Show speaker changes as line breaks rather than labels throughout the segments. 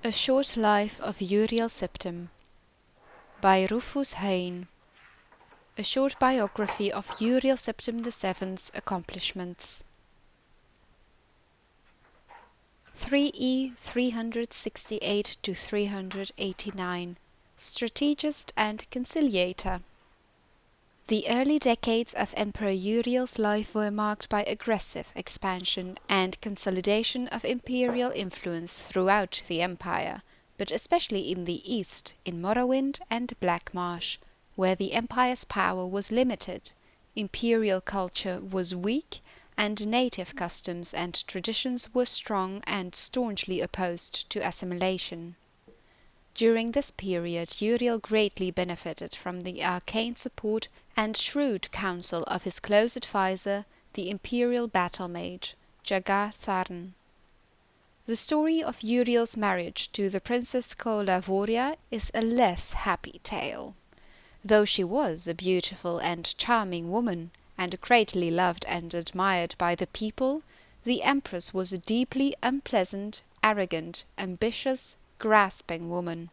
A Short Life of Uriel Septim by Rufus Hain. A short biography of Uriel Septim VII's accomplishments. 3e 368 to 389. Strategist and conciliator. The early decades of Emperor Uriel's life were marked by aggressive expansion and consolidation of imperial influence throughout the empire, but especially in the east, in Morrowind and Black Marsh, where the empire's power was limited, imperial culture was weak, and native customs and traditions were strong and staunchly opposed to assimilation. During this period, Uriel greatly benefited from the arcane support and shrewd counsel of his close advisor, the imperial battle mage, Jagar Tharn. The story of Uriel's marriage to the Princess Kolavoria is a less happy tale. Though she was a beautiful and charming woman, and greatly loved and admired by the people, the Empress was a deeply unpleasant, arrogant, ambitious, grasping woman.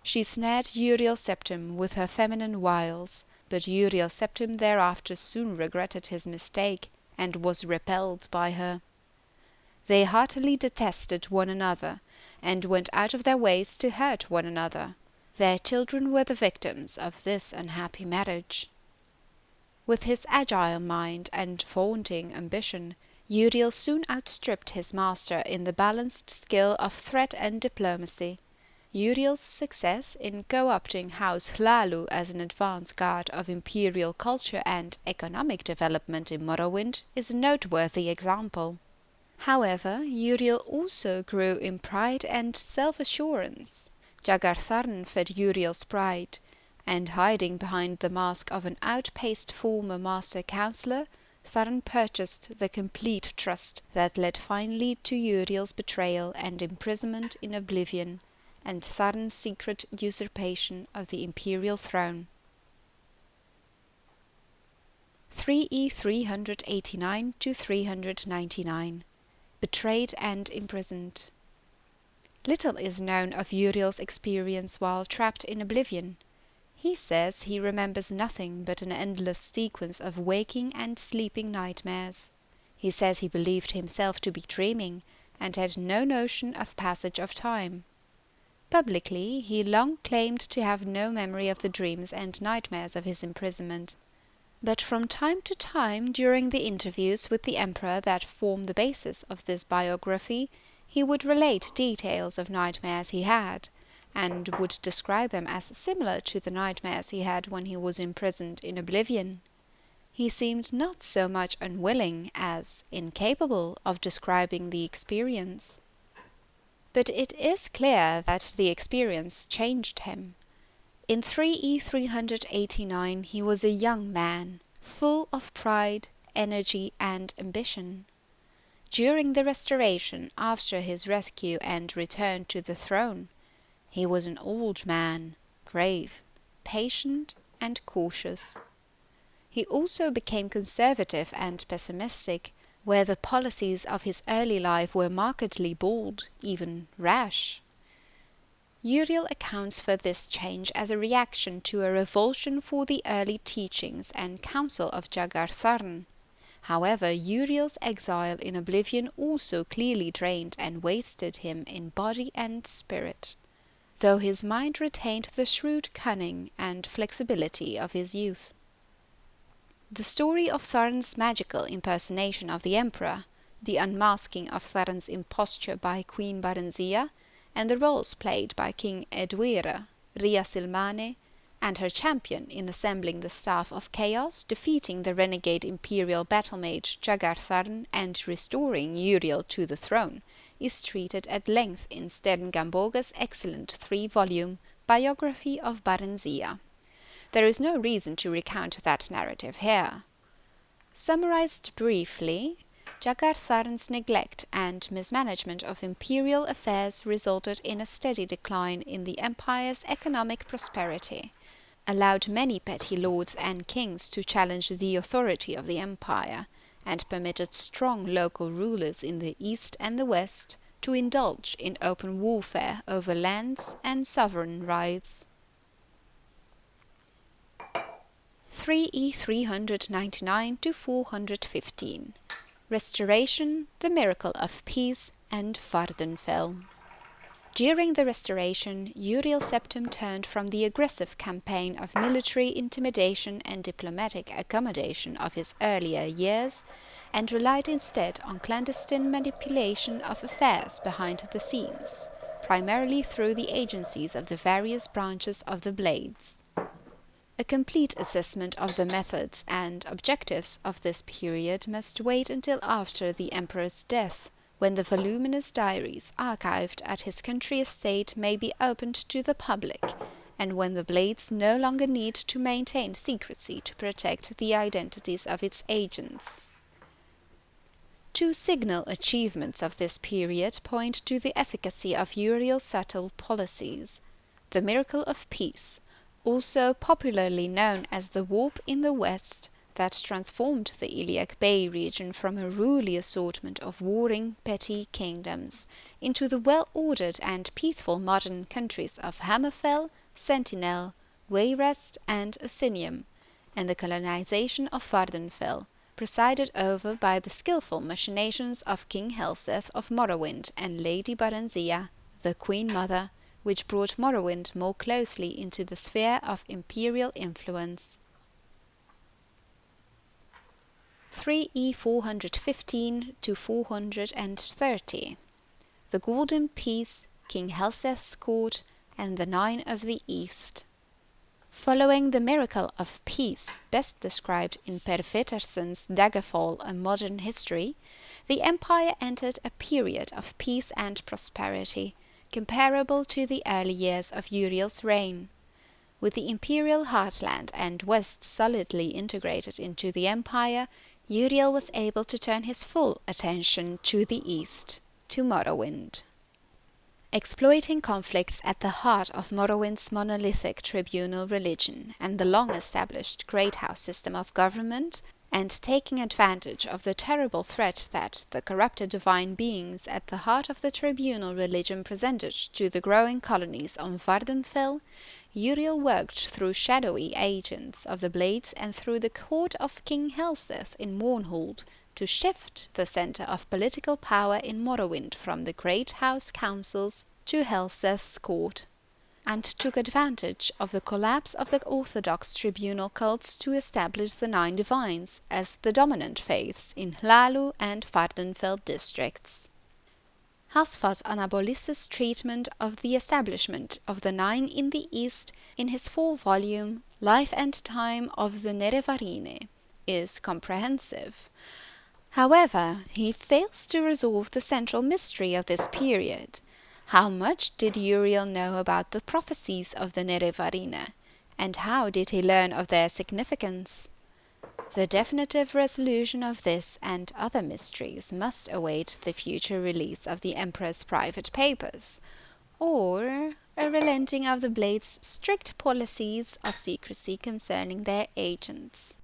She snared Uriel Septim with her feminine wiles, but Uriel Septim thereafter soon regretted his mistake, and was repelled by her. They heartily detested one another, and went out of their ways to hurt one another. Their children were the victims of this unhappy marriage. With his agile mind and vaunting ambition, Uriel soon outstripped his master in the balanced skill of threat and diplomacy. Uriel's success in co-opting House Hlalu as an advance guard of imperial culture and economic development in Morrowind is a noteworthy example. However, Uriel also grew in pride and self-assurance. Jagar Tharn fed Uriel's pride, and hiding behind the mask of an outpaced former master counselor, Tharn purchased the complete trust that led finally to Uriel's betrayal and imprisonment in oblivion, and Tharn's secret usurpation of the imperial throne. 3e 389 to 399. Betrayed and imprisoned. Little is known of Uriel's experience while trapped in oblivion. He says he remembers nothing but an endless sequence of waking and sleeping nightmares. He says he believed himself to be dreaming, and had no notion of passage of time. Publicly, he long claimed to have no memory of the dreams and nightmares of his imprisonment. But from time to time, during the interviews with the Emperor that form the basis of this biography, he would relate details of nightmares he had, and would describe them as similar to the nightmares he had when he was imprisoned in oblivion. He seemed not so much unwilling as incapable of describing the experience. But it is clear that the experience changed him. In 3e 389 he was a young man, full of pride, energy, and ambition. During the Restoration, after his rescue and return to the throne, he was an old man, grave, patient, and cautious. He also became conservative and pessimistic, where the policies of his early life were markedly bold, even rash. Uriel accounts for this change as a reaction to a revulsion for the early teachings and counsel of Jagar Tharn. However, Uriel's exile in oblivion also clearly drained and wasted him in body and spirit, though his mind retained the shrewd cunning and flexibility of his youth. The story of Tharn's magical impersonation of the Emperor, the unmasking of Tharn's imposture by Queen Baranzia, and the roles played by King Edwira, Ria Silmane, and her champion in assembling the Staff of Chaos, defeating the renegade imperial battle mage Jagar Tharn, and restoring Uriel to the throne, is treated at length in Stern Gamboga's excellent 3-volume biography of Baranzia. There is no reason to recount that narrative here. Summarized briefly, Jagar Tharn's neglect and mismanagement of imperial affairs resulted in a steady decline in the empire's economic prosperity, allowed many petty lords and kings to challenge the authority of the empire, and permitted strong local rulers in the east and the west to indulge in open warfare over lands and sovereign rights. 3e 399 to 415. Restoration, the Miracle of Peace, and Vvardenfell. During the Restoration, Uriel Septim turned from the aggressive campaign of military intimidation and diplomatic accommodation of his earlier years, and relied instead on clandestine manipulation of affairs behind the scenes, primarily through the agencies of the various branches of the Blades. A complete assessment of the methods and objectives of this period must wait until after the Emperor's death, when the voluminous diaries archived at his country estate may be opened to the public, and when the Blades no longer need to maintain secrecy to protect the identities of its agents. Two signal achievements of this period point to the efficacy of Uriel's subtle policies: the Miracle of Peace, also popularly known as the Warp in the West, that transformed the Iliac Bay region from a ruly assortment of warring petty kingdoms into the well-ordered and peaceful modern countries of Hammerfell, Sentinel, Wayrest, and Asinium, and the colonization of Vvardenfell, presided over by the skillful machinations of King Helseth of Morrowind and Lady Baranzia, the Queen Mother, which brought Morrowind more closely into the sphere of imperial influence. 3e 415 to 430. The Golden Peace, King Helseth's Court, and the Nine of the East. Following the Miracle of Peace, best described in Per Vettersen's Daggerfall, A Modern History, the Empire entered a period of peace and prosperity, comparable to the early years of Uriel's reign. With the imperial heartland and west solidly integrated into the empire, Uriel was able to turn his full attention to the east, to Morrowind. Exploiting conflicts at the heart of Morrowind's monolithic tribunal religion and the long-established Great House system of government, and taking advantage of the terrible threat that the corrupted divine beings at the heart of the tribunal religion presented to the growing colonies on Vvardenfell, Uriel worked through shadowy agents of the Blades and through the court of King Helseth in Mournhold to shift the center of political power in Morrowind from the Great House councils to Helseth's court, and took advantage of the collapse of the Orthodox tribunal cults to establish the Nine Divines as the dominant faiths in Hlalu and Vvardenfell districts. Helseth Anabolis's treatment of the establishment of the Nine in the East in his 4-volume Life and Time of the Nerevarine is comprehensive. However, he fails to resolve the central mystery of this period. How much did Uriel know about the prophecies of the Nerevarine, and how did he learn of their significance? The definitive resolution of this and other mysteries must await the future release of the Emperor's private papers, or a relenting of the Blades' strict policies of secrecy concerning their agents.